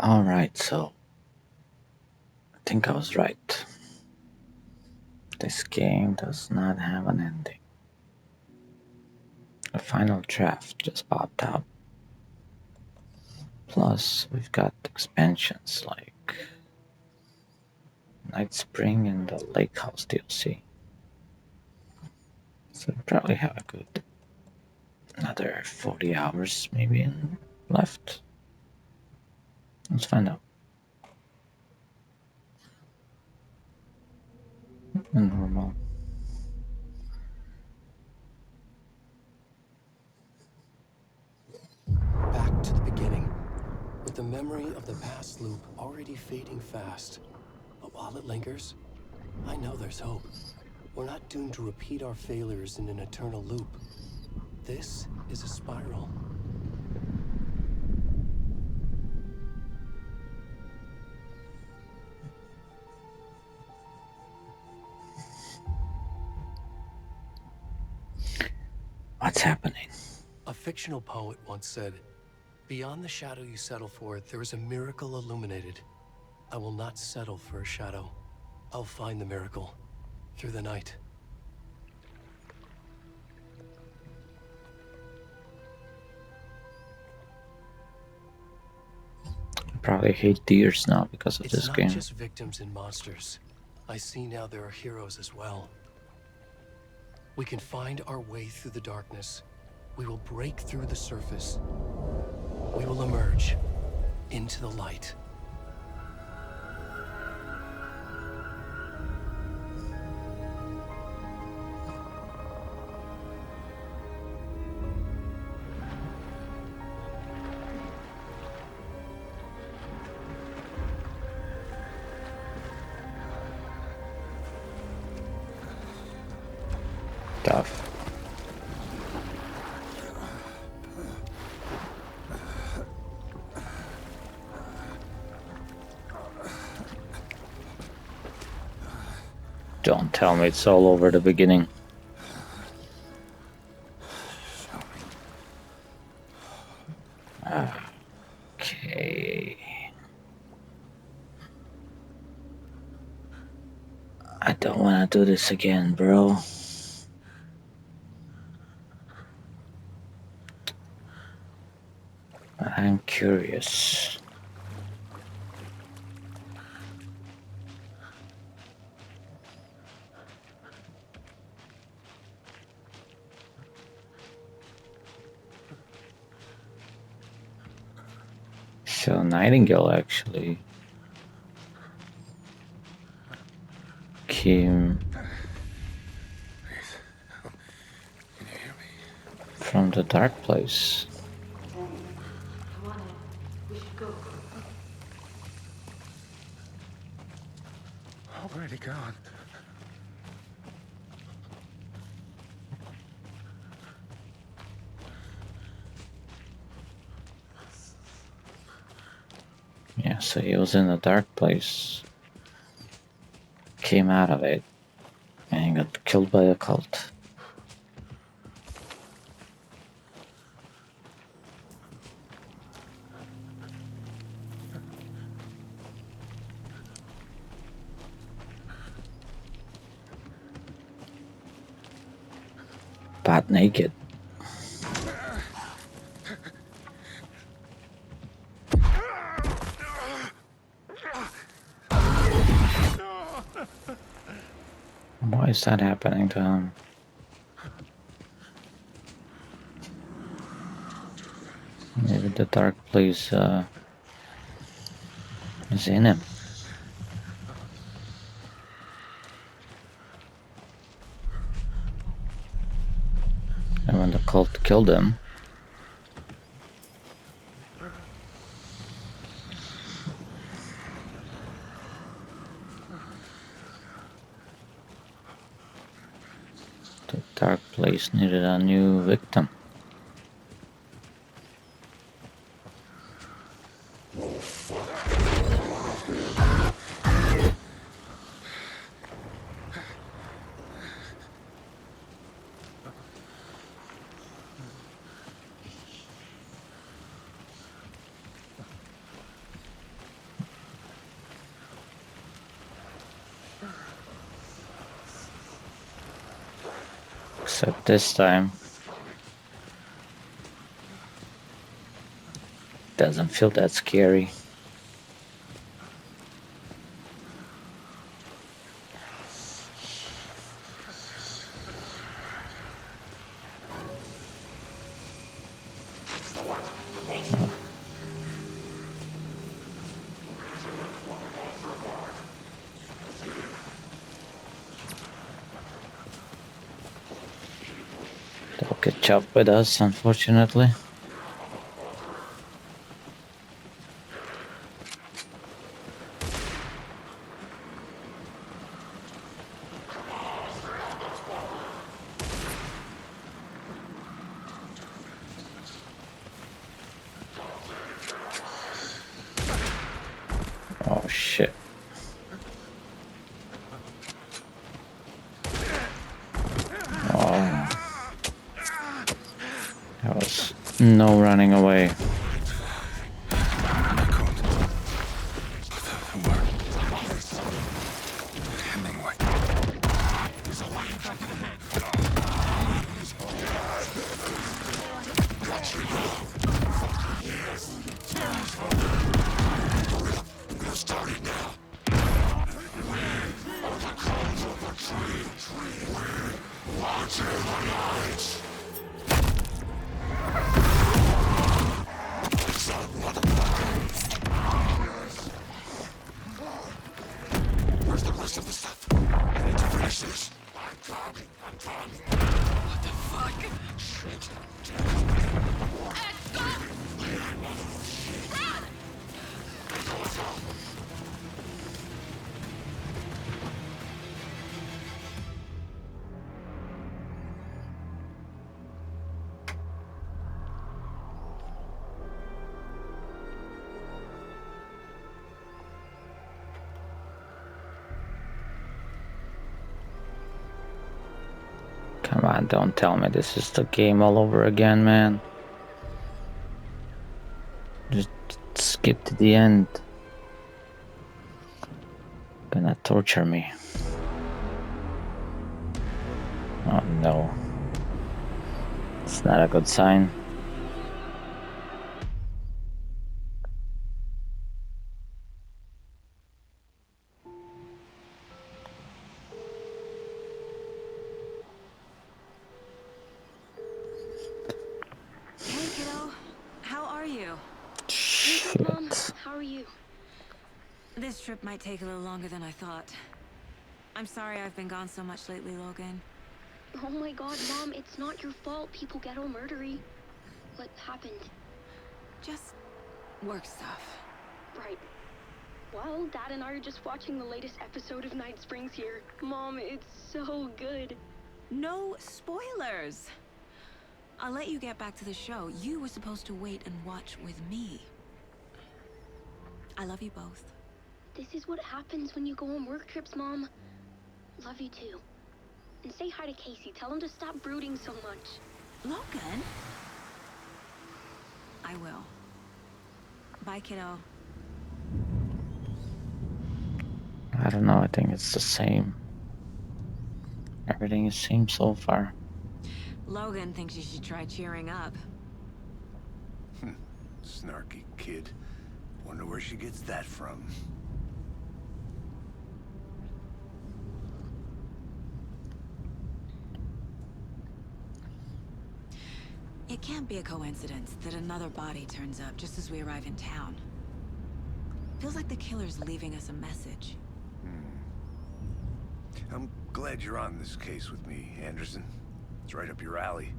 Alright, so I think I was right. This game does not have an ending. A final draft just popped out. Plus, we've got expansions like Night Spring and the Lake House DLC. So we probably have a good another 40 hours maybe left. Let's find out. Normal. Back to the beginning, with the memory of the past loop already fading fast. But while it lingers, I know there's hope. We're not doomed to repeat our failures in an eternal loop. This is a spiral. What's happening? A fictional poet once said, "Beyond the shadow you settle for, there is a miracle illuminated. I will not settle for a shadow. I'll find the miracle through the night." I probably hate deers now because of It's this not game. just victims and monsters. I see now there are heroes as well. We can find our way through the darkness. We will break through the surface. We will emerge into the light. Tough. Don't tell me it's all over the beginning. Okay. I don't want to do this again, bro. But I'm curious. So Nightingale actually came Can you hear me? from the dark place. Danny, come on in. We should go. Already gone. Yeah, so he was in the dark place, came out of it, and got killed by a cult. Butt naked. Why is that happening to him? Maybe the dark place is in him. And when the cult killed him, the dark place needed a new victim. Except this time doesn't feel that scary. They'll catch up with us, unfortunately. Oh shit. Oh. There was no running away. Where's the rest of the stuff? I need to finish this. What the fuck? Shit. Come on, don't tell me this is the game all over again, man. Just skip to the end. Gonna torture me. Oh no. It's not a good sign. Hey, kiddo. How are you? Shit. Mom, how are you? This trip might take a little longer than I thought. I'm sorry I've been gone so much lately, Logan. Oh my god, Mom, it's not your fault people get all murdery. What happened? Just work stuff. Right. Well, Dad and I are just watching the latest episode of Night Springs here. Mom, it's so good. No spoilers! I'll let you get back to the show. You were supposed to wait and watch with me. I love you both. This is what happens when you go on work trips, Mom. Love you too. And say hi to Casey. Tell him to stop brooding so much. Logan? I will. Bye, kiddo. I don't know, I think it's the same. Everything is same so far. Logan thinks you should try cheering up. Snarky kid. Wonder where she gets that from. It can't be a coincidence that another body turns up just as we arrive in town. Feels like the killer's leaving us a message. I'm glad you're on this case with me, Anderson. It's right up your alley.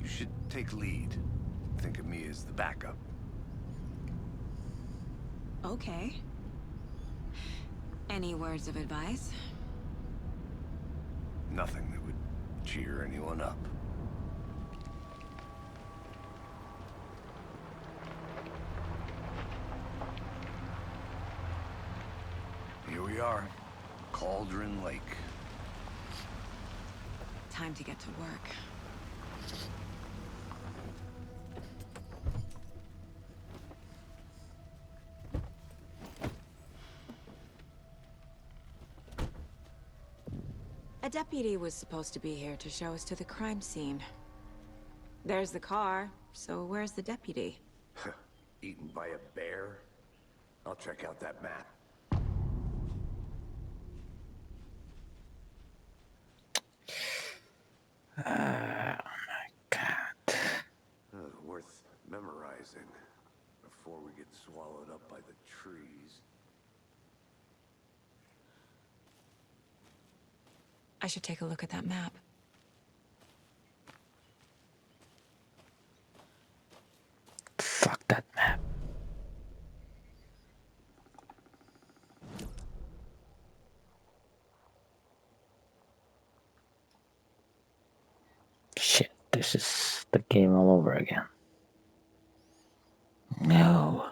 You should take lead. Think of me as the backup. Okay. Any words of advice? Nothing that would cheer anyone up. Here we are. Cauldron Lake. Time to get to work. deputy was supposed to be here to show us to the crime scene. There's the car, so where's the deputy? Eaten by a bear? I'll check out that map. God. Worth memorizing before we get swallowed up by the trees. I should take a look at that map. Fuck that map. Shit, this is the game all over again. No.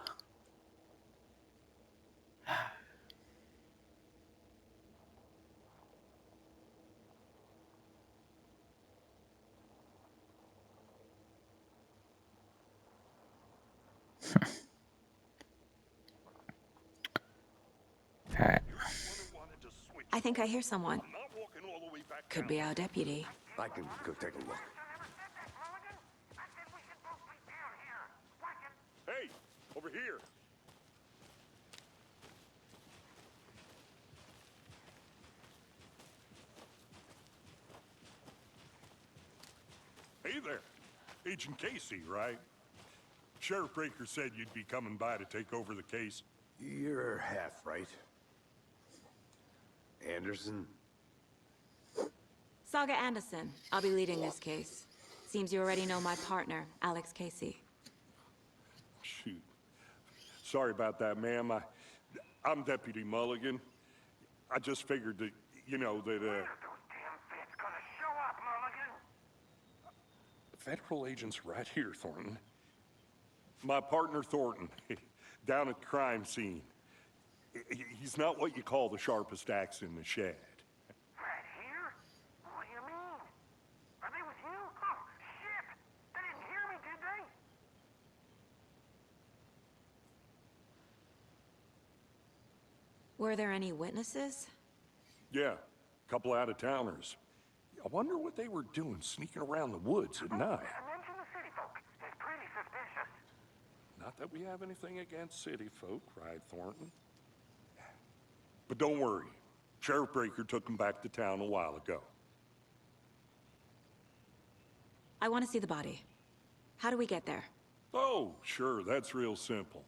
Alright. I think I hear someone. Could be our deputy. I can go take a look. Hey, over here. Hey there. Agent Casey, right? Sheriff Breaker said you'd be coming by to take over the case. You're half right. Anderson? Saga Anderson. I'll be leading this case. Seems you already know my partner, Alex Casey. Shoot. Sorry about that, ma'am. I'm Deputy Mulligan. I just figured that, you know, that, Federal agents right here, Thornton. My partner, Thornton, down at the crime scene. He's not what you call the sharpest axe in the shed. Right here? What do you mean? Are they with you? Oh, shit! They didn't hear me, did they? Were there any witnesses? Yeah, a couple out-of-towners. I wonder what they were doing sneaking around the woods at night. Mention the city folk. It's pretty suspicious. Not that we have anything against city folk, right, Thornton? But don't worry. Sheriff Breaker took them back to town a while ago. I want to see the body. How do we get there? Oh, sure, that's real simple.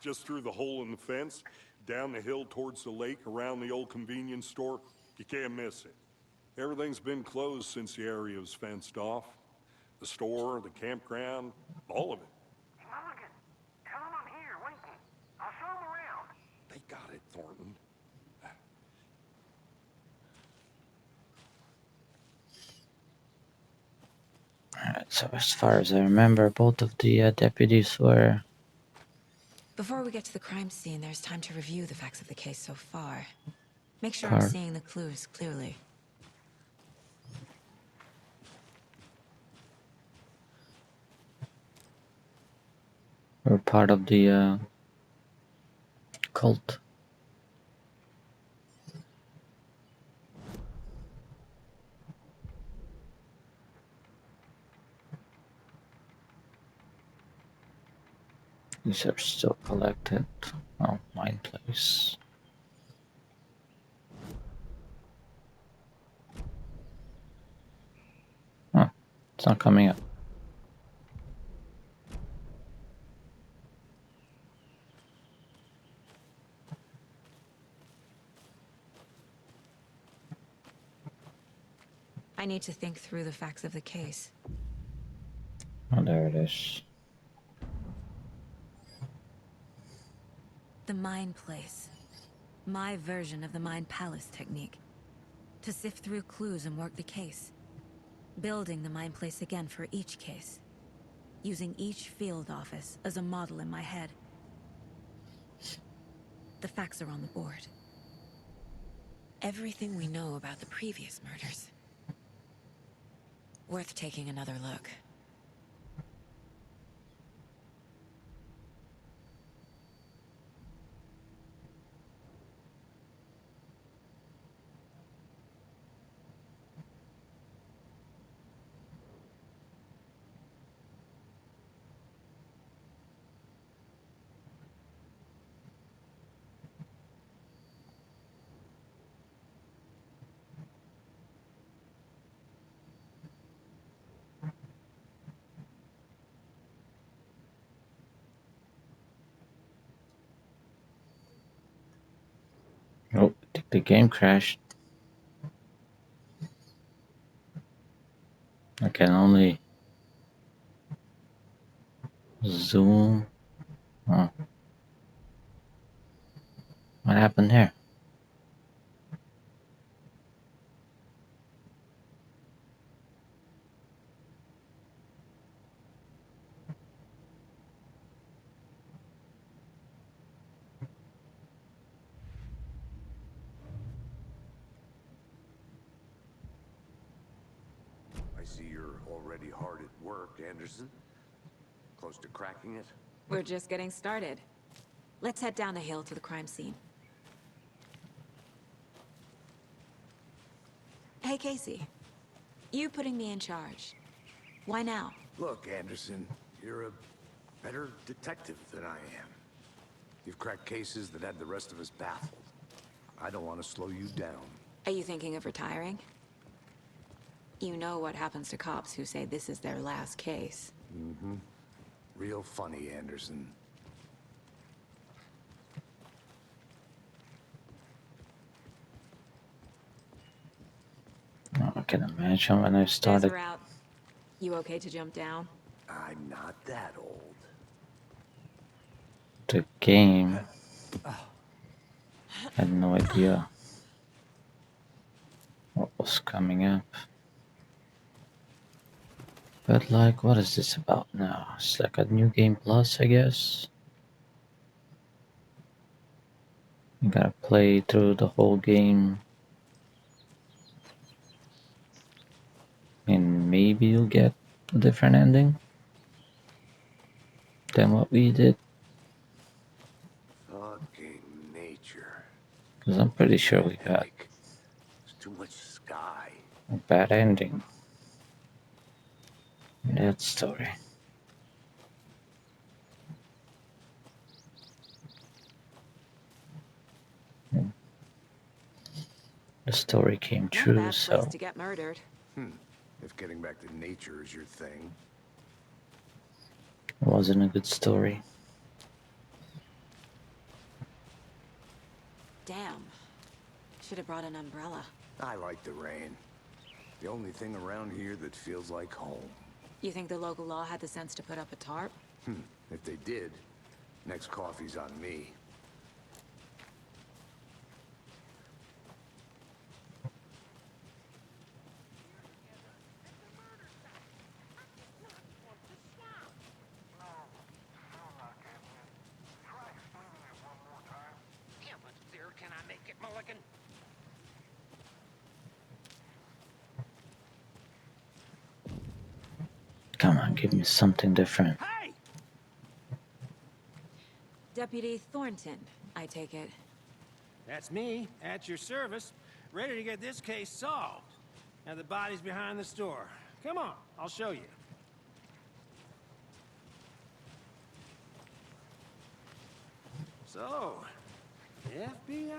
Just through the hole in the fence, down the hill towards the lake, around the old convenience store. You can't miss it. Everything's been closed since the area was fenced off. The store, the campground, all of it. Mulligan, tell them I'm here, waiting. I'll show them around. They got it, Thornton. Alright, so as far as I remember, both of the deputies were... Before we get to the crime scene, there's time to review the facts of the case so far. Make sure I'm seeing the clues clearly. were part of the cult. These are still collected. Oh, mine place. Oh, it's not coming up. I need to think through the facts of the case. Oh, there it is. The Mind Place. My version of the Mind Palace technique. To sift through clues and work the case. Building the Mind Place again for each case. Using each field office as a model in my head. The facts are on the board. Everything we know about the previous murders. Worth taking another look. The game crashed. I can only zoom. Oh. What happened here? I see you're already hard at work, Anderson. Close to cracking it? We're just getting started. Let's head down the hill to the crime scene. Hey, Casey. You putting me in charge. Why now? Look, Anderson, you're a better detective than I am. You've cracked cases that had the rest of us baffled. I don't want to slow you down. Are you thinking of retiring? You know what happens to cops who say this is their last case. Mm-hmm. Real funny, Anderson. Oh, I can imagine when I Stairs started are out. You okay to jump down? I'm not that old. the game. I had no idea what was coming up. But like, what is this about now? It's like a new game plus, I guess. You gotta play through the whole game. And maybe you'll get a different ending than what we did. Fucking nature. Because I'm pretty sure we got Heck, there's too much sky. a bad ending in that story. The story came Not a true, bad place so to get murdered. If getting back to nature is your thing. it wasn't a good story. Damn. Should have brought an umbrella. I like the rain. The only thing around here that feels like home. You think the local law had the sense to put up a tarp? If they did, next coffee's on me. How much clearer can I make it, Mulligan? Come on, give me something different. Hey! Deputy Thornton, I take it. That's me, at your service, ready to get this case solved. Now the body's behind the store. Come on, I'll show you. So, FBI,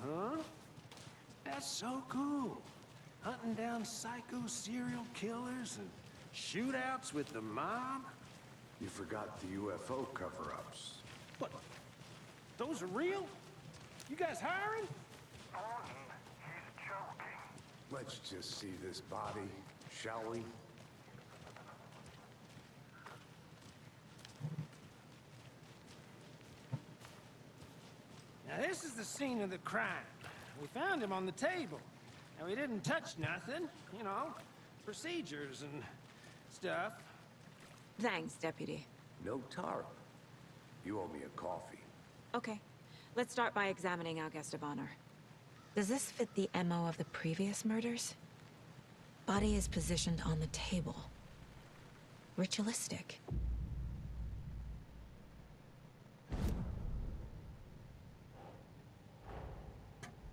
huh? That's so cool. Hunting down psycho serial killers and shootouts with the mob. You forgot the UFO cover-ups. What? Those are real? You guys hiring? He's joking. Let's just see this body, shall we? Now this is the scene of the crime. We found him on the table. Now we didn't touch nothing, you know, procedures and stuff. Thanks, Deputy. No tarp. You owe me a coffee. Okay. Let's start by examining our guest of honor. Does this fit the MO of the previous murders? Body is positioned on the table. Ritualistic.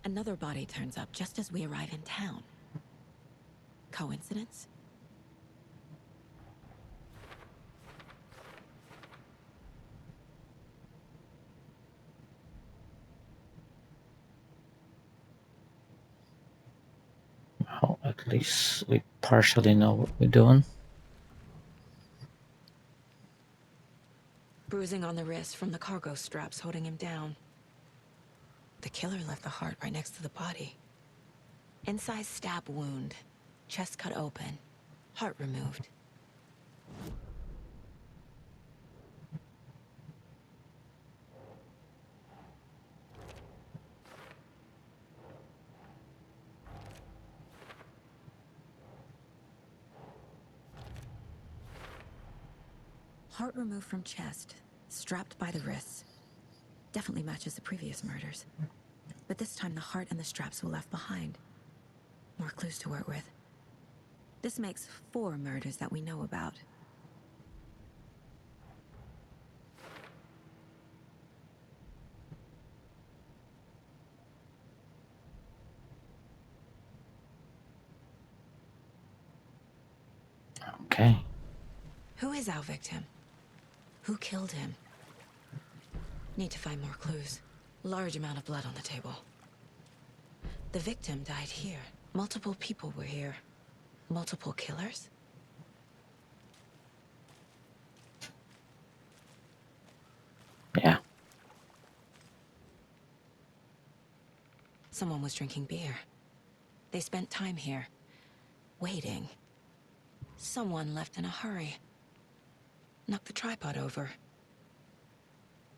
Another body turns up just as we arrive in town. Coincidence? Well, at least we partially know what we're doing. Bruising on the wrist from the cargo straps holding him down. The killer left the heart right next to the body. Incised stab wound. Chest cut open. Heart removed. Heart removed from chest, strapped by the wrists. Definitely matches the previous murders. But this time the heart and the straps were left behind. More clues to work with. This makes 4 murders that we know about. Okay. Who is our victim? Who killed him? Need to find more clues. Large amount of blood on the table. The victim died here. Multiple people were here. Multiple killers? Yeah. Someone was drinking beer. They spent time here. Waiting. Someone left in a hurry. Knocked the tripod over.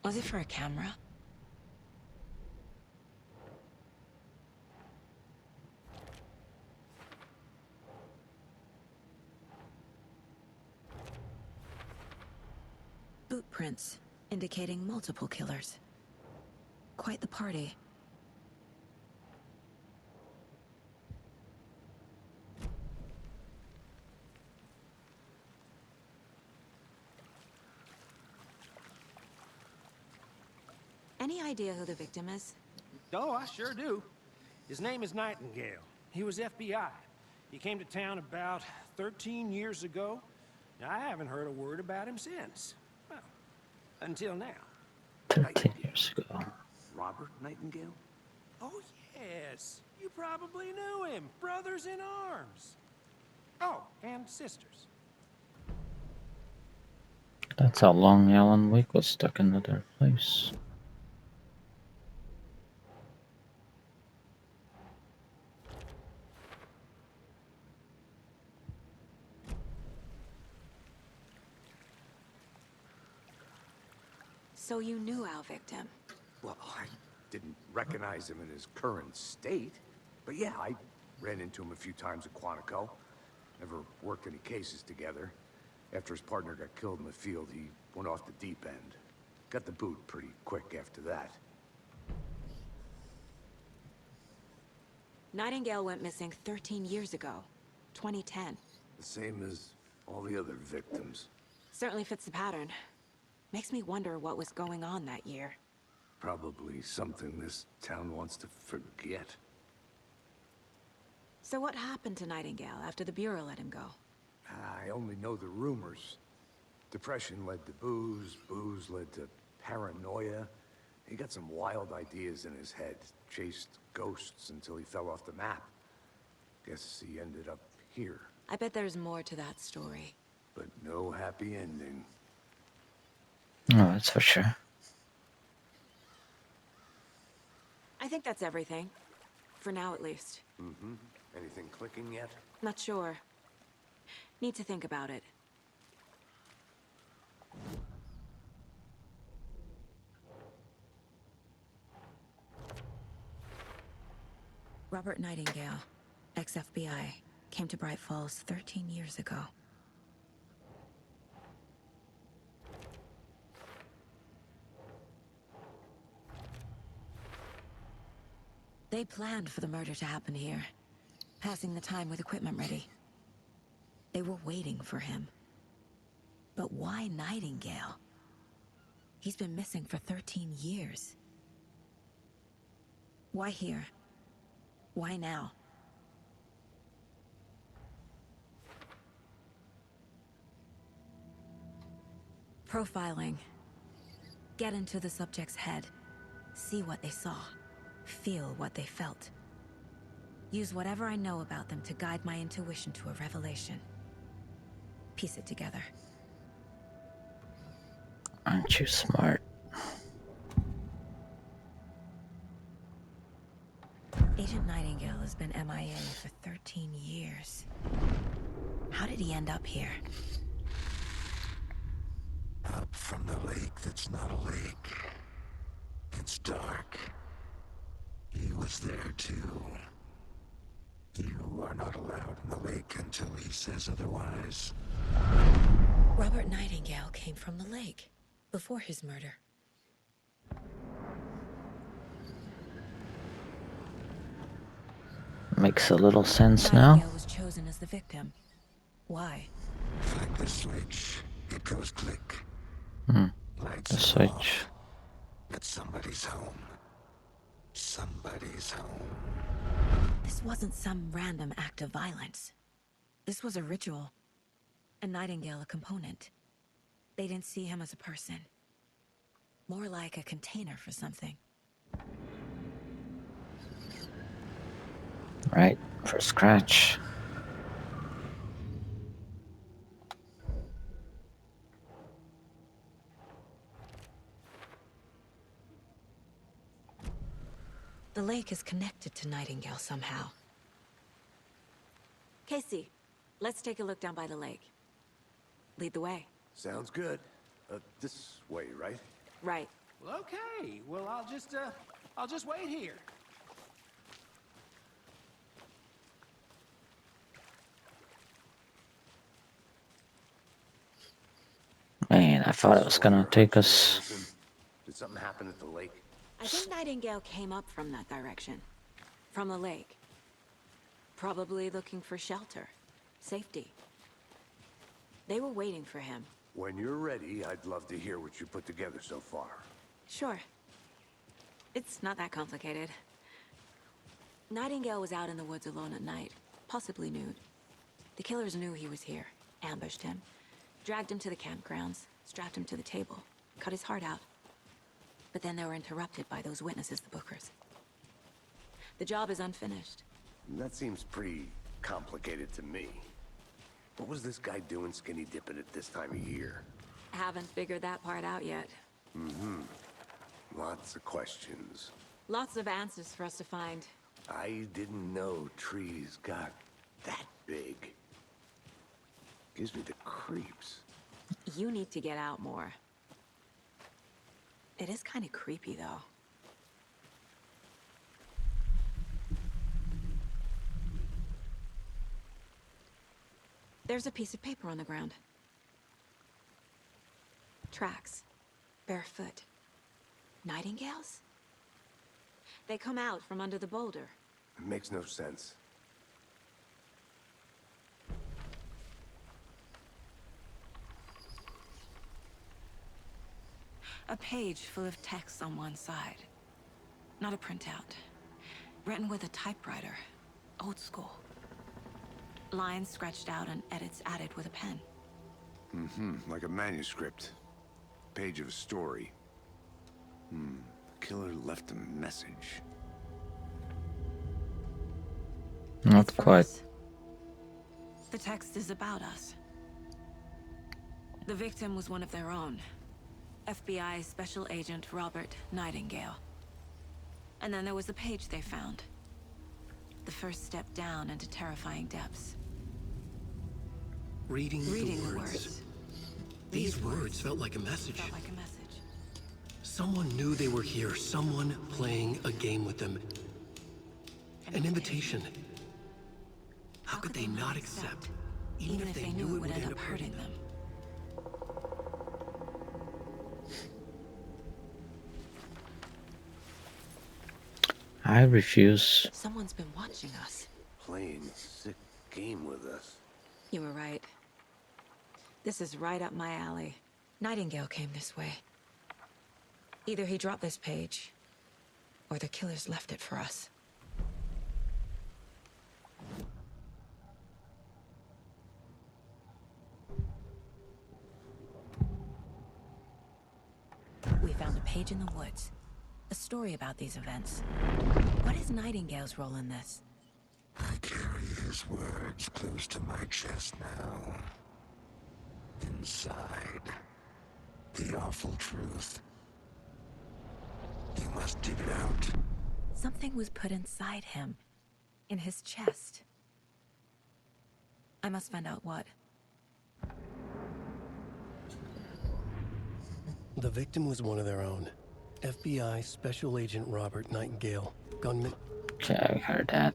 Was it for a camera? Boot prints, indicating multiple killers. Quite the party. Any idea who the victim is? Oh, I sure do. His name is Nightingale. He was FBI. He came to town about 13 years ago. I haven't heard a word about him since. Well, until now. 13 years ago. Robert Nightingale? Oh, yes. You probably knew him. Brothers in arms. Oh, and sisters. That's how long Alan Wake was stuck in their place. So you knew our victim? Well, I didn't recognize him in his current state. But yeah, I ran into him a few times at Quantico. Never worked any cases together. After his partner got killed in the field, he went off the deep end. Got the boot pretty quick after that. Nightingale went missing 13 years ago. 2010. The same as all the other victims. Certainly fits the pattern. Makes me wonder what was going on that year. Probably something this town wants to forget. So what happened to Nightingale after the Bureau let him go? I only know the rumors. Depression led to booze, booze led to paranoia. He got some wild ideas in his head, chased ghosts until he fell off the map. Guess he ended up here. I bet there's more to that story. But no happy ending. No, that's for sure. I think that's everything. For now, at least. Mm-hmm. Anything clicking yet? Not sure. Need to think about it. Robert Nightingale, ex-FBI, came to Bright Falls 13 years ago. They planned for the murder to happen here, passing the time with equipment ready. They were waiting for him. But why Nightingale? He's been missing for 13 years. Why here? Why now? Profiling. Get into the subject's head. See what they saw. Feel what they felt. Use whatever I know about them to guide my intuition to a revelation. Piece it together. Aren't you smart? been MIA for 13 years. How did he end up here? Up from the lake that's not a lake. It's dark. He was there too. You are not allowed in the lake until he says otherwise. Robert Nightingale came from the lake before his murder. Makes a little sense now. Nightingale was chosen as the victim. Why? Like the switch, it goes click. Hmm. Lights The are switch. off. At somebody's home. Somebody's home. This wasn't some random act of violence. This was a ritual. And Nightingale a component. They didn't see him as a person. More like a container for something. Right, for scratch. The lake is connected to Nightingale somehow. Casey, let's take a look down by the lake. Lead the way. Sounds good. This way, right? Right. Well, okay. Well, I'll just wait here. Man, I thought it was gonna take us. Did something happen at the lake? I think Nightingale came up from that direction. From the lake. Probably looking for shelter. Safety. They were waiting for him. When you're ready, I'd love to hear what you put together so far. Sure. It's not that complicated. Nightingale was out in the woods alone at night, possibly nude. The killers knew he was here, ambushed him, dragged him to the campgrounds, strapped him to the table, cut his heart out. But then they were interrupted by those witnesses, the Bookers. The job is unfinished. That seems pretty complicated to me. What was this guy doing skinny dipping at this time of year? Haven't figured that part out yet. Lots of questions. Lots of answers for us to find. I didn't know trees got that big. Gives me the creeps. You need to get out more. It is kind of creepy, though. There's a piece of paper on the ground. Tracks. Barefoot. Nightingales? They come out from under the boulder. It makes no sense. A page full of text on one side. Not a printout. Written with a typewriter. Old school. Lines scratched out and edits added with a pen. Like a manuscript. Page of a story. The killer left a message. Not It's for quite. us. The text is about us. The victim was one of their own. FBI Special Agent Robert Nightingale. And then there was the page they found. The first step down into terrifying depths. Reading Reading the the words. words. These words felt like a message. Felt like a message. Someone knew they were here. Someone playing a game with them. An invitation. How could they not accept? Even if they knew it would end up hurting them. I refuse. Someone's been watching us. Playing a sick game with us. You were right. This is right up my alley. Nightingale came this way. Either he dropped this page, or the killers left it for us. We found a page in the woods. A story about these events. What is Nightingale's role in this? I carry his words close to my chest now. Inside, the awful truth. You must dig it out. Something was put inside him. In his chest. I must find out what. The victim was one of their own. FBI Special Agent Robert Nightingale, gunman. Okay, I heard that.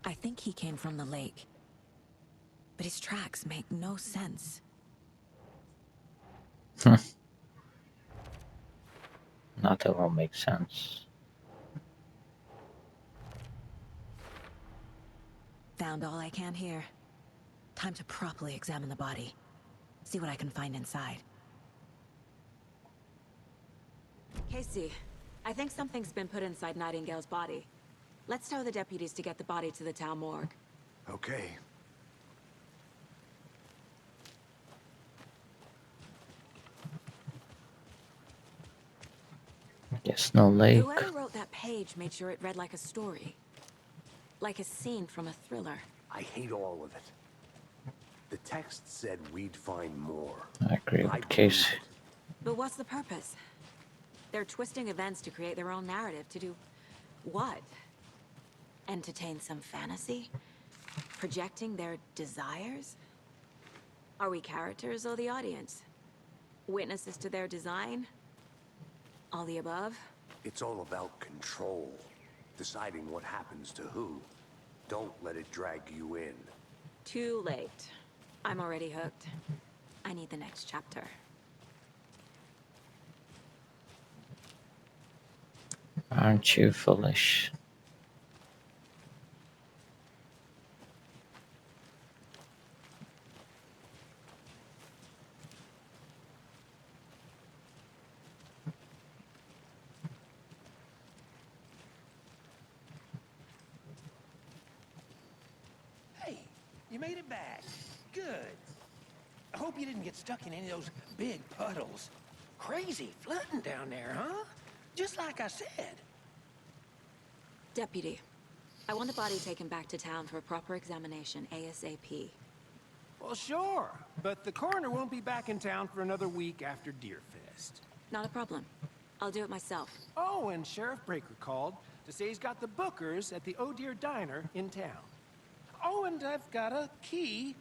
I think he came from the lake. But his tracks make no sense. Nothing will make sense. Found all I can here. Time to properly examine the body. See what I can find inside. Casey, I think something's been put inside Nightingale's body. Let's tell the deputies to get the body to the town morgue. Okay. Guess no lake. Whoever wrote that page made sure it read like a story. Like a scene from a thriller. I hate all of it. The text said we'd find more. I agree I with Casey. believe it. But what's the purpose? They're twisting events to create their own narrative. To do what? Entertain some fantasy? Projecting their desires? Are we characters or the audience? Witnesses to their design? All the above? It's all about control. Deciding what happens to who. Don't let it drag you in. Too late. I'm already hooked. I need the next chapter. Aren't you foolish? Hey, you made it back. Good. I hope you didn't get stuck in any of those big puddles. Crazy flooding down there, huh? Just like I said. Deputy, I want the body taken back to town for a proper examination, ASAP. Well, sure. But the coroner won't be back in town for another week after Deerfest. Not a problem. I'll do it myself. Oh, and Sheriff Breaker called to say he's got the bookers at the Oh Deer Diner in town. Oh, and I've got a key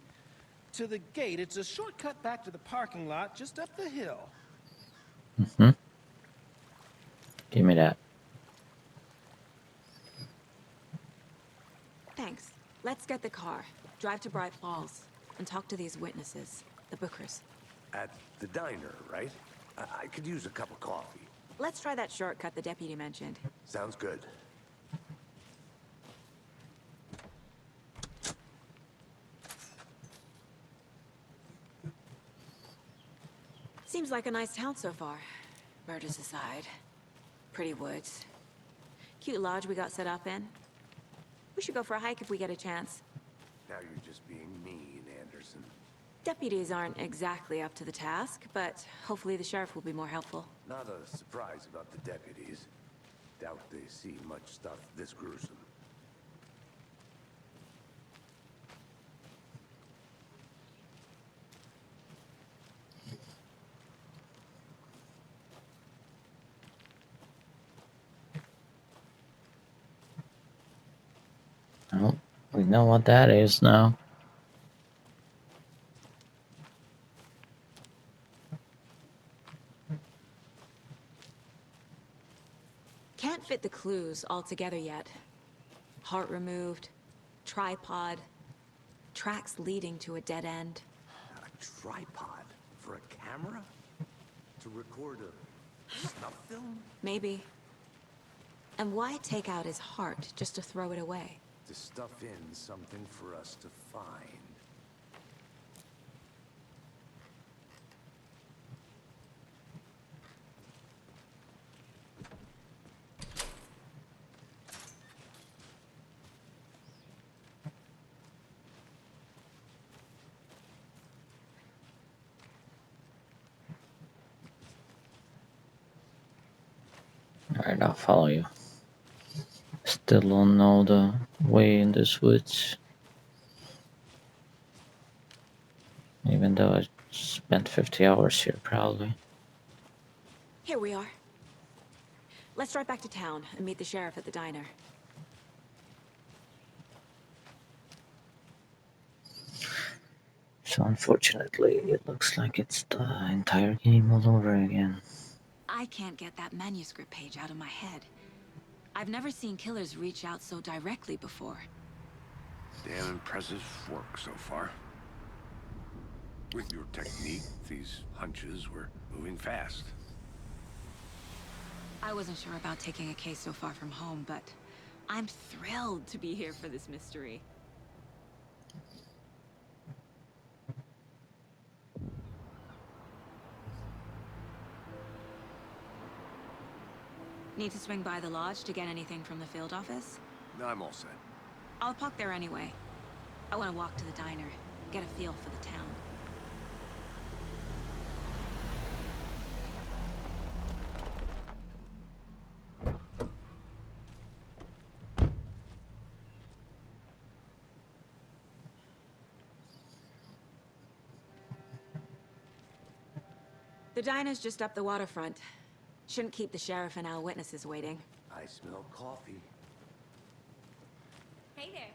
to the gate. It's a shortcut back to the parking lot just up the hill. Give me that. Thanks. Let's get the car, drive to Bright Falls, and talk to these witnesses, the bookers. At the diner, right? I could use a cup of coffee. Let's try that shortcut the deputy mentioned. Sounds good. Seems like a nice town so far. Murders aside. Pretty woods. Cute lodge we got set up in. We should go for a hike if we get a chance. Now you're just being mean, Anderson. Deputies aren't exactly up to the task, but hopefully the sheriff will be more helpful. Not a surprise about the deputies. Doubt they see much stuff this gruesome. Well, we know what that is now. Can't fit the clues all together yet. Heart removed, tripod, tracks leading to a dead end. A tripod for a camera? To record a snuff film? Maybe. And why take out his heart just to throw it away? To stuff in something for us to find. Alright, I'll follow you. Still don't know the way in this woods. Even though I spent 50 hours here, probably. Here we are. Let's drive back to town and meet the sheriff at the diner. So unfortunately, it looks like it's the entire game all over again. I can't get that manuscript page out of my head. I've never seen killers reach out so directly before. Damn impressive work so far. With your technique, these hunches were moving fast. I wasn't sure about taking a case so far from home, but I'm thrilled to be here for this mystery. Need to swing by the lodge to get anything from the field office? No, I'm all set. I'll park there anyway. I want to walk to the diner, get a feel for the town. The diner's just up the waterfront. Shouldn't keep the sheriff and our witnesses waiting. I smell coffee. Hey there.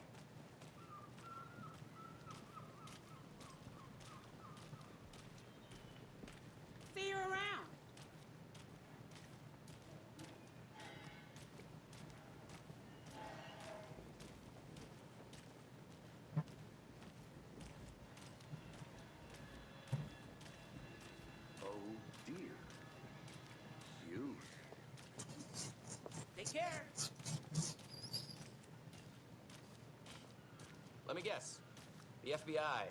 See you around. Oh dear. Huge. Take care. Let me guess. The FBI.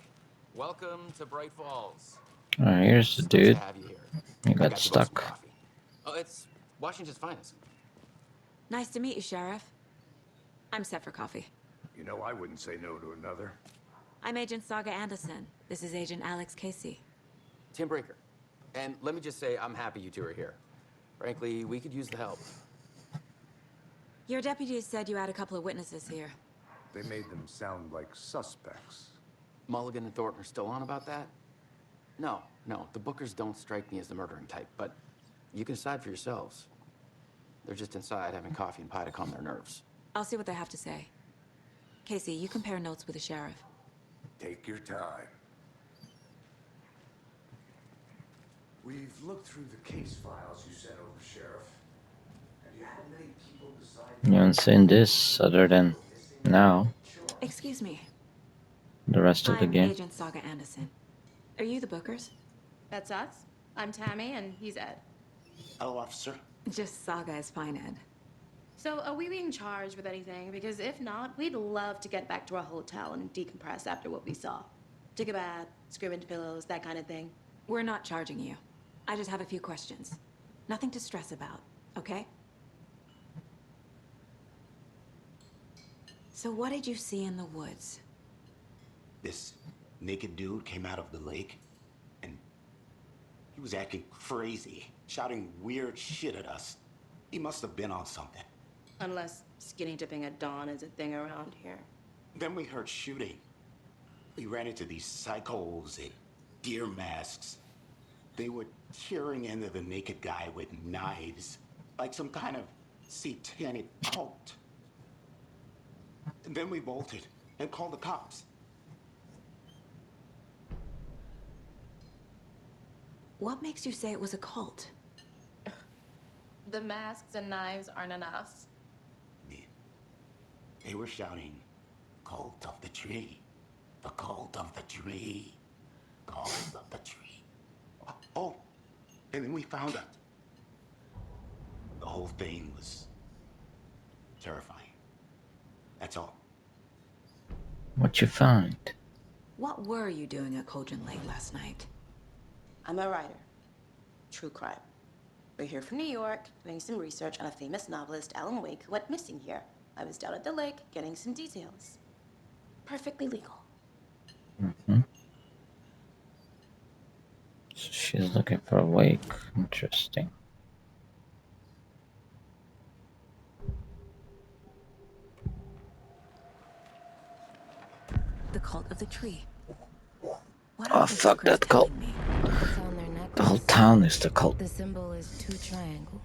Welcome to Bright Falls. Alright, here's the It's nice dude. to have you here. He I got got you both some stuck. coffee. Oh, it's Washington's finest. Nice to meet you, Sheriff. I'm set for coffee. You know, I wouldn't say no to another. I'm Agent Saga Anderson. This is Agent Alex Casey. Tim Brinker. And let me just say, I'm happy you two are here. Frankly, we could use the help. Your deputies said you had a couple of witnesses here. They made them sound like suspects. Mulligan and Thornton are still on about that? No, the Bookers don't strike me as the murdering type, but you can decide for yourselves. They're just inside having coffee and pie to calm their nerves. I'll see what they have to say. Casey, you compare notes with the sheriff. Take your time. We've looked through the case files you sent over, Sheriff. Have you had many people decide? You haven't seen this other than now, Excuse me. the rest of the I'm game. Agent Saga Anderson. Are you the Bookers? That's us. I'm Tammy, and he's Ed. Hello, officer. Just Saga is fine, Ed. So, are we being charged with anything? Because if not, we'd love to get back to our hotel and decompress after what we saw. Take a bath, scream into pillows, that kind of thing. We're not charging you. I just have a few questions. Nothing to stress about, okay? So what did you see in the woods? This naked dude came out of the lake, and he was acting crazy, shouting weird shit at us. He must have been on something. Unless skinny dipping at dawn is a thing around here. Then we heard shooting. We ran into these psychos in deer masks. They were tearing into the naked guy with knives, like some kind of satanic cult. And then we bolted and called the cops. What makes you say it was a cult? The masks and knives aren't enough. They were shouting, "Cult of the tree, the cult of the tree, cult of the tree." Oh, and then we found out. The whole thing was terrifying. That's all. What you found? What were you doing at Cauldron Lake last night? I'm a writer. True crime. We're here from New York, doing some research on a famous novelist, Alan Wake, who went missing here. I was down at the lake, getting some details. Perfectly legal. Mm-hmm. So she's looking for a wake. Interesting. The cult of the tree. What Oh, fuck that cult. It's on their necklace. The whole town is the cult. The symbol is 2 triangles.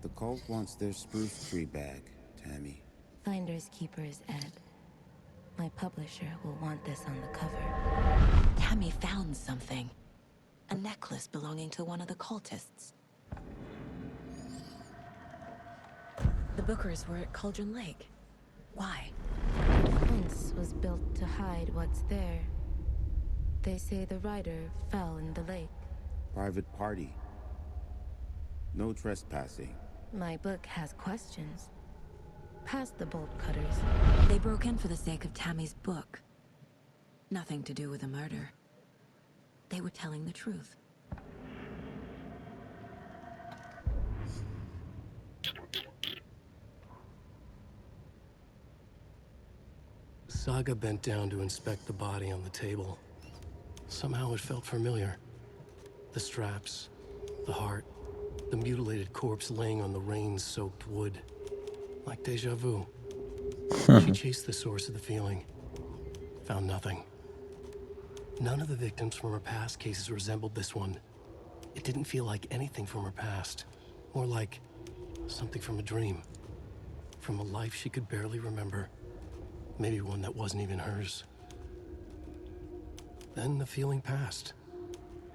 The cult wants their spruce tree back, Tammy. Finders keepers, Ed. My publisher will want this on the cover. Tammy found something. A necklace belonging to one of the cultists. The Bookers were at Cauldron Lake. Why? The fence was built to hide what's there. They say the rider fell in the lake. Private party. No trespassing. My book has questions. Past the bolt cutters. They broke in for the sake of Tammy's book. Nothing to do with the murder. They were telling the truth. Saga bent down to inspect the body on the table. Somehow it felt familiar. The straps, the heart, the mutilated corpse laying on the rain-soaked wood. Like deja vu. She chased the source of the feeling. Found nothing. None of the victims from her past cases resembled this one. It didn't feel like anything from her past. More like something from a dream. From a life she could barely remember. Maybe one that wasn't even hers. Then the feeling passed.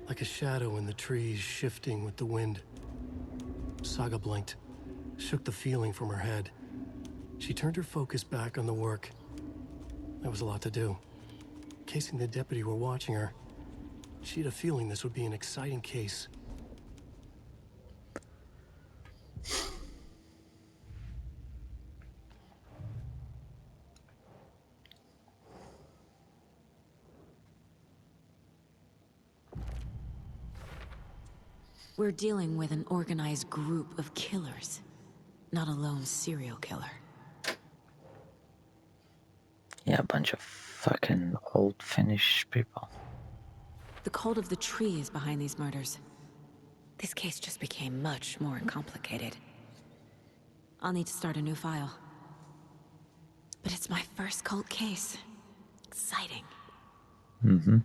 Like a shadow in the trees shifting with the wind. Saga blinked, shook the feeling from her head. She turned her focus back on the work. There was a lot to do. Casey and the deputy were watching her. She had a feeling this would be an exciting case. We're dealing with an organized group of killers, not a lone serial killer. Yeah, a bunch of fucking old Finnish people. The cult of the tree is behind these murders. This case just became much more complicated. I'll need to start a new file. But it's my first cult case. Exciting. Mm-hmm.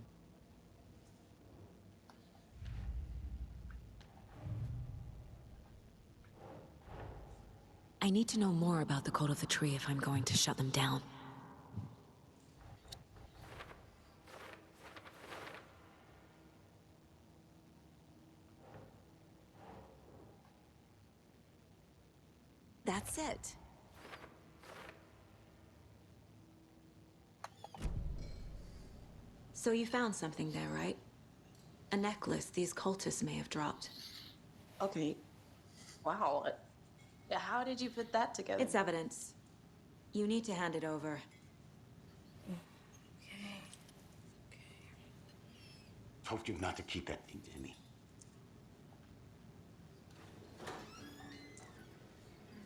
I need to know more about the cult of the tree if I'm going to shut them down. That's it. So you found something there, right? A necklace these cultists may have dropped. Okay. Wow. How did you put that together? It's evidence. You need to hand it over. Told you not to keep that thing, Tammy.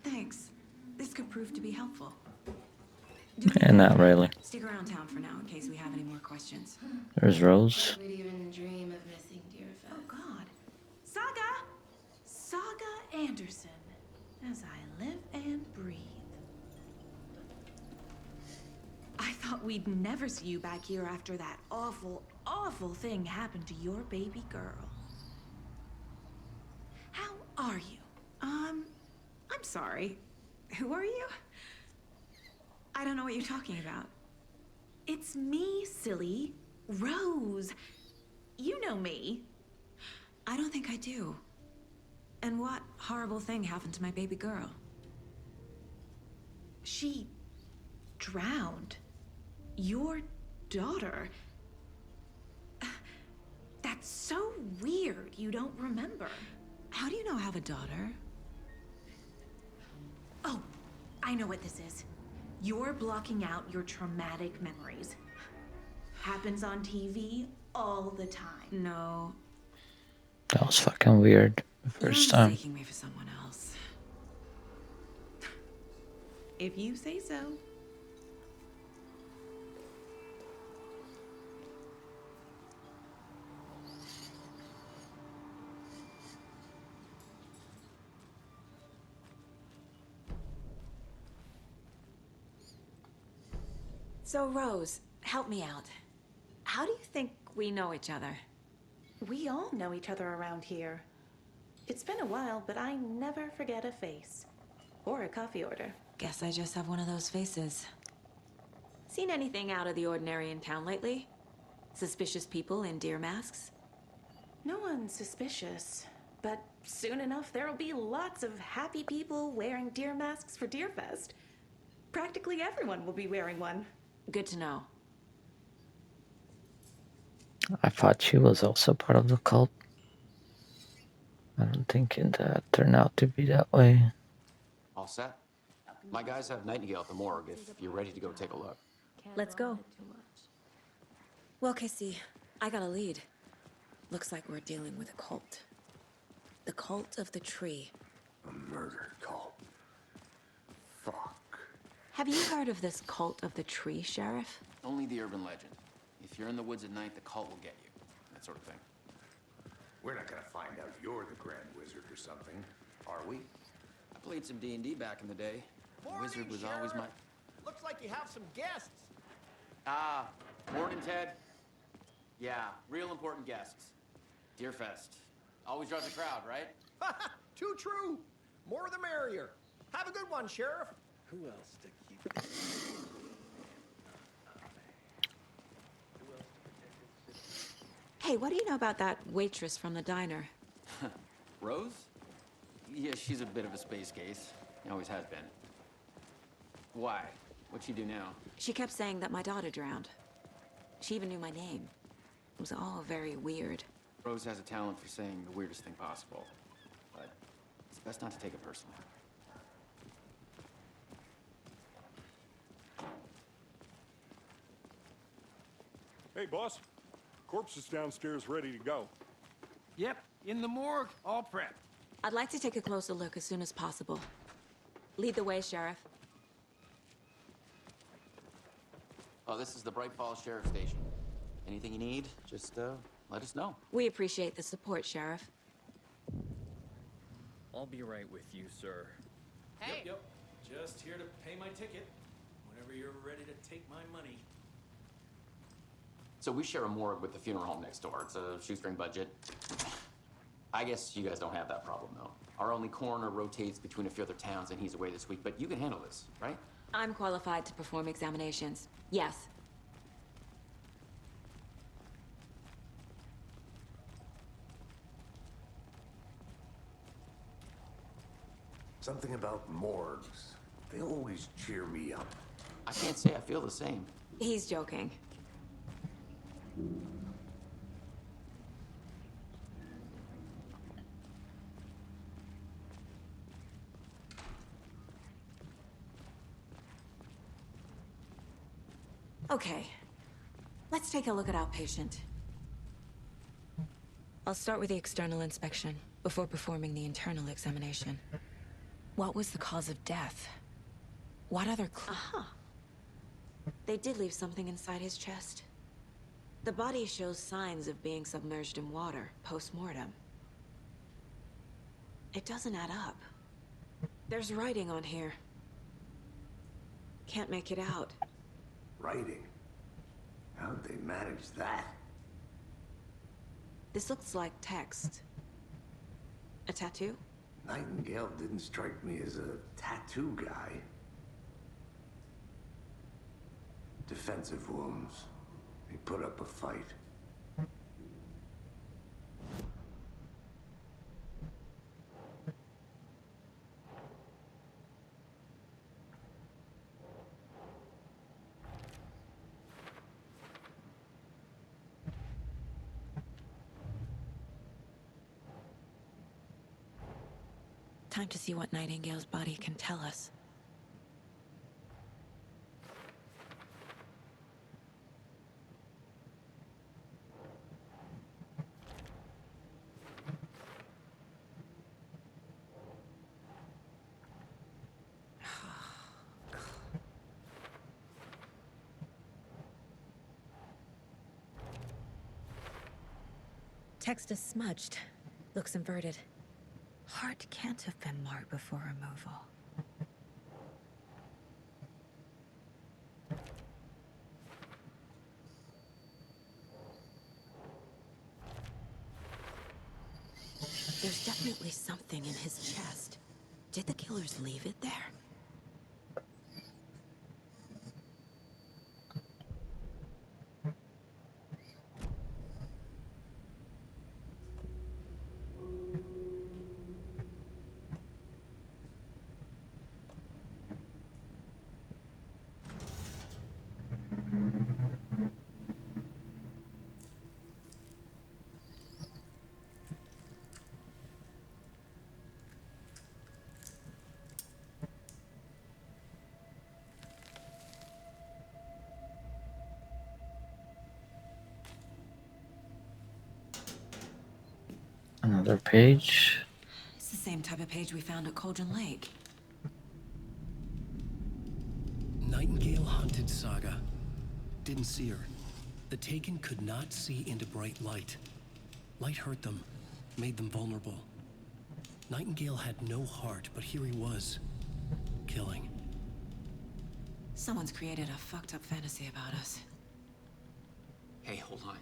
Thanks. This could prove to be helpful. And not really. Stick around town for now in case we have any more questions. There's Rose. I would even dream of missing Deerfest. Oh, God. Saga! Saga Anderson. As I live and breathe. I thought we'd never see you back here after that awful, awful thing happened to your baby girl. How are you? I'm sorry. Who are you? I don't know what you're talking about. It's me, silly. Rose. You know me. I don't think I do. And what horrible thing happened to my baby girl? She drowned. Your daughter. That's so weird you don't remember. How do you know I have a daughter? Oh, I know what this is. You're blocking out your traumatic memories. Happens on TV all the time. No. That was fucking weird the first You're time. mistaking me for someone else. If you say so. So, Rose, help me out. How do you think we know each other. We all know each other around here. It's been a while, but I never forget a face. Or a coffee order. Guess I just have one of those faces. Seen anything out of the ordinary in town lately? Suspicious people in deer masks? No one's suspicious. But soon enough, there'll be lots of happy people wearing deer masks for Deerfest. Practically everyone will be wearing one. Good to know. I thought she was also part of the cult. I don't think it turned out to be that way. All set? My guys have Nightingale at the morgue if you're ready to go take a look. Let's go. Well, Casey, I got a lead. Looks like we're dealing with a cult. The cult of the tree. A murder cult. Fuck. Have you heard of this cult of the tree, Sheriff? Only the urban legend. If you're in the woods at night, the cult will get you. That sort of thing. We're not gonna find out you're the Grand Wizard or something, are we? I played some D&D back in the day. The wizard was always my... Looks like you have some guests. Ah, morning, Ted. Yeah, real important guests. Deerfest. Always draws a crowd, right? Too true. More the merrier. Have a good one, Sheriff. Who else to keep? Hey, what do you know about that waitress from the diner? Rose? Yeah, she's a bit of a space case. Always has been. Why? What'd she do now? She kept saying that my daughter drowned. She even knew my name. It was all very weird. Rose has a talent for saying the weirdest thing possible. But it's best not to take it personally. Hey, boss. Corpse is downstairs ready to go. Yep, in the morgue, all prepped. I'd like to take a closer look as soon as possible. Lead the way, Sheriff. Oh, this is the Bright Falls Sheriff Station. Anything you need, just let us know. We appreciate the support, Sheriff. I'll be right with you, sir. Hey! Yep. Just here to pay my ticket. Whenever you're ready to take my money. So we share a morgue with the funeral home next door. It's a shoestring budget. I guess you guys don't have that problem, though. Our only coroner rotates between a few other towns, and he's away this week, but you can handle this, right? I'm qualified to perform examinations. Yes. Something about morgues. They always cheer me up. I can't say I feel the same. He's joking. Okay, let's take a look at our patient. I'll start with the external inspection before performing the internal examination. What was the cause of death? What other clues? They did leave something inside his chest. The body shows signs of being submerged in water post-mortem. It doesn't add up. There's writing on here. Can't make it out. Writing? How'd they manage that? This looks like text. A tattoo? Nightingale didn't strike me as a tattoo guy. Defensive wounds. He put up a fight. Time to see what Nightingale's body can tell us. Text is smudged. Looks inverted. Heart can't have been marked before removal. definitely something in his chest. Did the killers leave it there? Another page. It's the same type of page we found at Cauldron Lake. Nightingale hunted Saga. Didn't see her. The Taken could not see into bright light. Light hurt them, made them vulnerable. Nightingale had no heart, but here he was, killing. Someone's created a fucked up fantasy about us. Hey, hold on.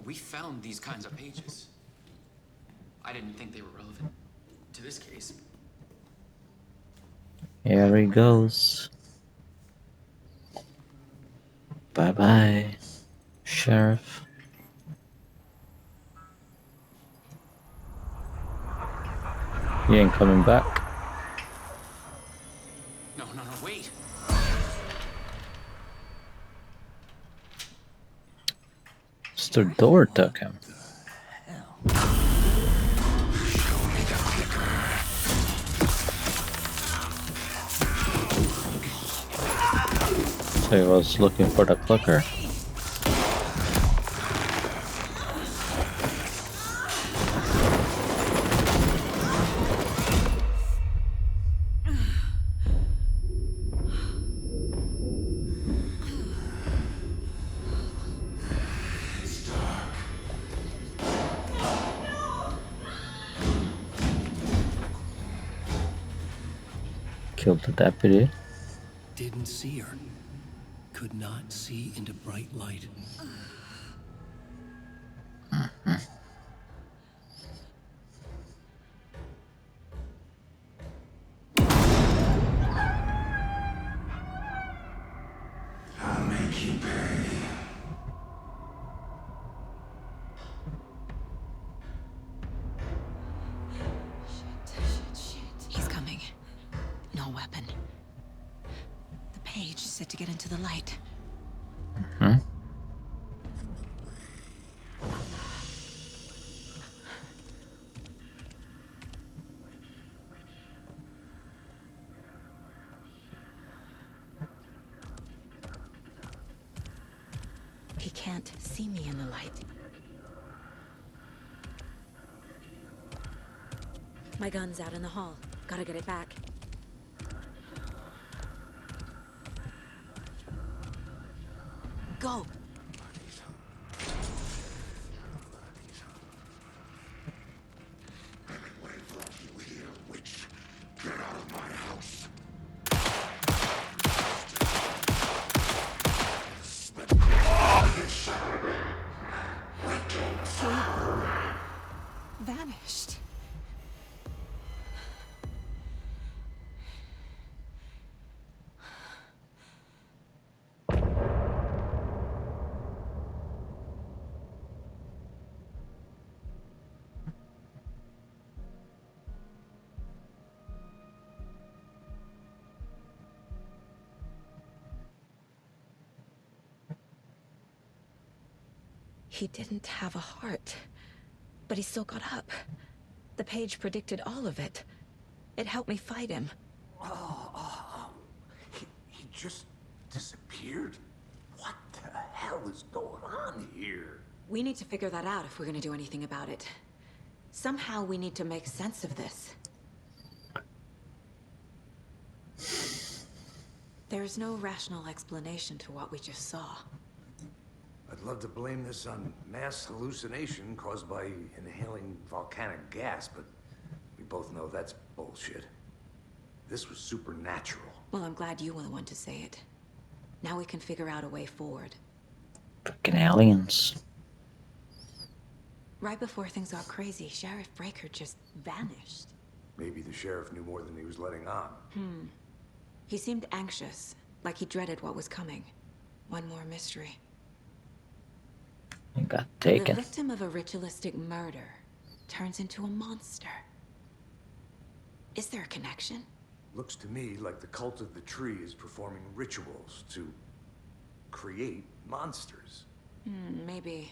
We found these kinds of pages. I didn't think they were relevant to this case. Here he goes. Bye-bye, Sheriff. He ain't coming back. No, wait. Mr. Door took him. So he was looking for the clicker. Killed the deputy. Didn't see her. Could not see into bright light. I'll make you pay. He's coming. No weapon. The page said to get into the light. He can't see me in the light. My gun's out in the hall. Gotta get it back. Go! Get out of my house. Vanished. He didn't have a heart, but he still got up. The page predicted all of it. It helped me fight him. He just disappeared? What the hell is going on here? We need to figure that out if we're gonna do anything about it. Somehow we need to make sense of this. There's no rational explanation to what we just saw. I'd love to blame this on mass hallucination caused by inhaling volcanic gas, but we both know that's bullshit. This was supernatural. Well, I'm glad you were the one to say it. Now we can figure out a way forward. Fucking aliens. Right before things got crazy, Sheriff Breaker just vanished. Maybe the sheriff knew more than he was letting on. He seemed anxious, like he dreaded what was coming. One more mystery. He got The taken. victim of a ritualistic murder turns into a monster. Is there a connection? Looks to me like the cult of the tree is performing rituals to create monsters. Maybe.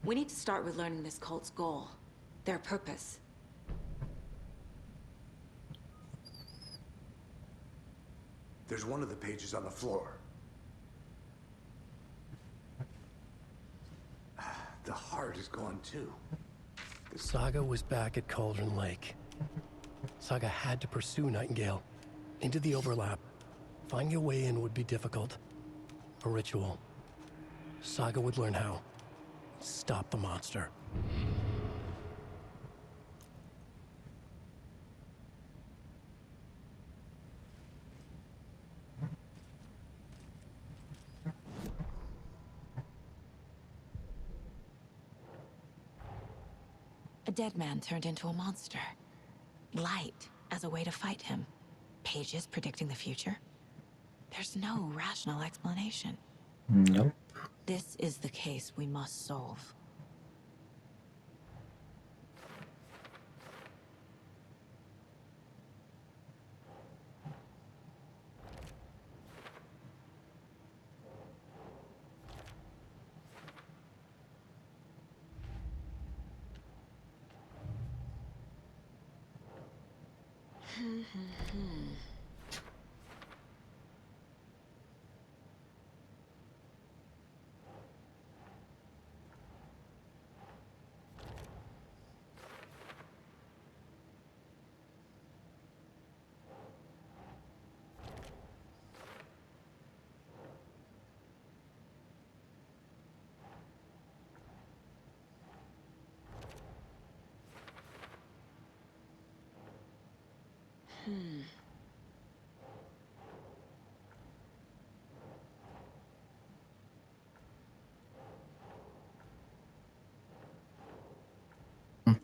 We need to start with learning this cult's goal. Their purpose. There's one of the pages on the floor. The heart is gone too. Saga was back at Cauldron Lake. Saga had to pursue Nightingale into the overlap. Finding a way in would be difficult. A ritual. Saga would learn how. Stop the monster. A dead man turned into a monster. Light as a way to fight him. Pages predicting the future. There's no rational explanation. Nope. This is the case we must solve.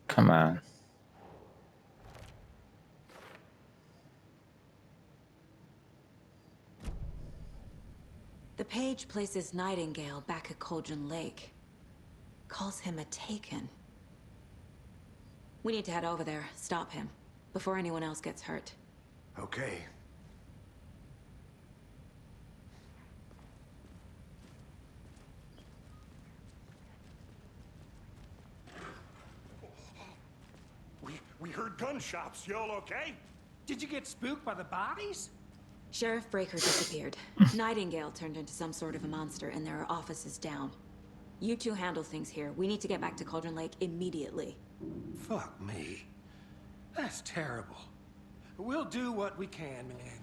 Come on. The page places Nightingale back at Cauldron Lake. Calls him a Taken. We need to head over there, stop him, before anyone else gets hurt. Okay. We heard gunshots. Y'all okay? Did you get spooked by the bodies? Sheriff Breaker disappeared. Nightingale turned into some sort of a monster, and there are offices down. You two handle things here. We need to get back to Cauldron Lake immediately. Fuck me. That's terrible. We'll do what we can, man.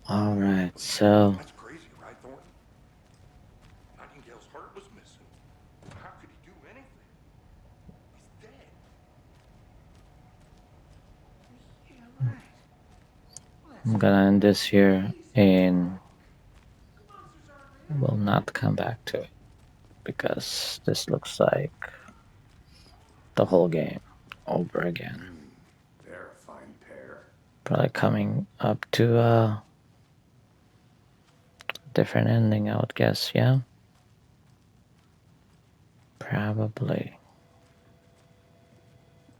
All right, so That's crazy, right, Thornton? Nightingale's heart was missing. How could he do anything? He's dead. Yeah, right. I'm gonna end this here and we'll not come back to it because this looks like the whole game over again. They're a fine pair. Probably coming up to a different ending, I would guess, yeah? Probably.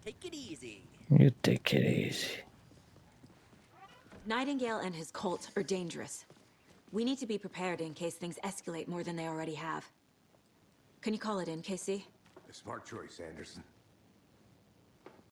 Take it easy. You take it easy. Nightingale and his cult are dangerous. We need to be prepared in case things escalate more than they already have. Can you call it in, KC? A smart choice, Anderson.